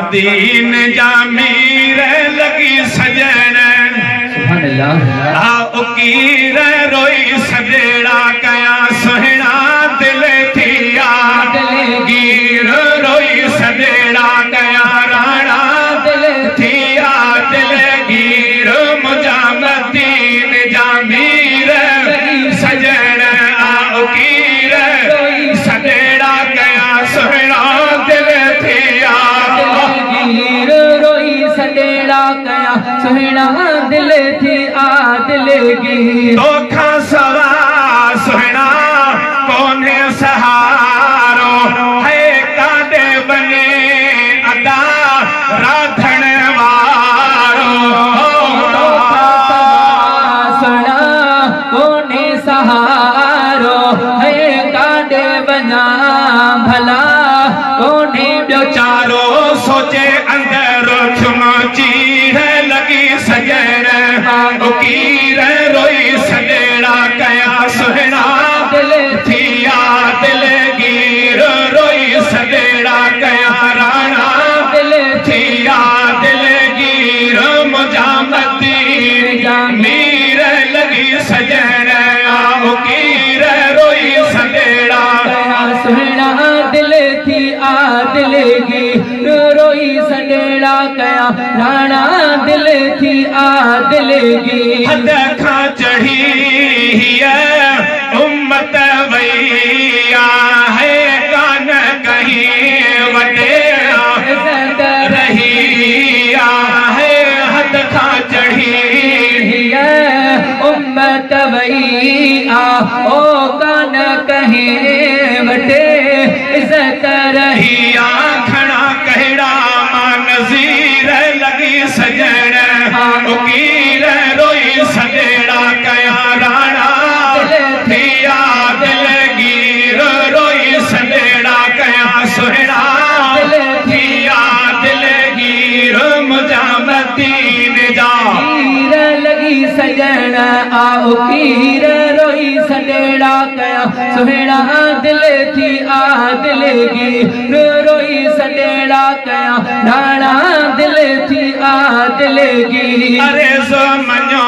मदीन जामीर लगी सजन उकीर रोई सजड़ा कया सुहना दिल थिया गिर रोई सजड़ा कया राणा दिल थिया दिल गिर मुझा मदीन जामीर सजन उकीर रोई सजड़ा कया सुहना दिल थिया गिर रोई सजड़ा कया सुहना दिल थी आ दिल गी धोखा सवा सुहना कोने सहारो है कादे बने अदा राधन वारो धोखा सवा सुहना कोने सहारो है कादे बना भला कोने बेचारो सोचे अंदर छुमची है लगी सजन उकीर रोई सजड़ा कया सुहना दिल थिया दिल गिर रोई सजड़ा कया राणा दिल थिया दिल गिर मुझा मदीन जामीर लगी सजन उकीर रोई सजड़ा कया सुहना दिल थी आ दिल गिर रोई सजड़ा कया राणा दिल थी आ दिल गी हद खां चढ़ी है उम्मत वैया है कान कहीं वडेरा रहिया है हद खां चढ़ी है उम्मत वैया ओ कान कहीं वडे इज्जत रहिया खड़ा कहड़ा मान नज़ीर लगी सजन उकीर रोई सजड़ा कया राणा थिया दिल गिर रोई सजड़ा कया सुहना दिल थिया दिल गिर मुझा मदीन जा लगी सजन उकीर रोई सजड़ा कया सुहना दिल थी आ दिल गिर रोई सजड़ा कया राणा दिल थी आ दिल गी अरे सो मनो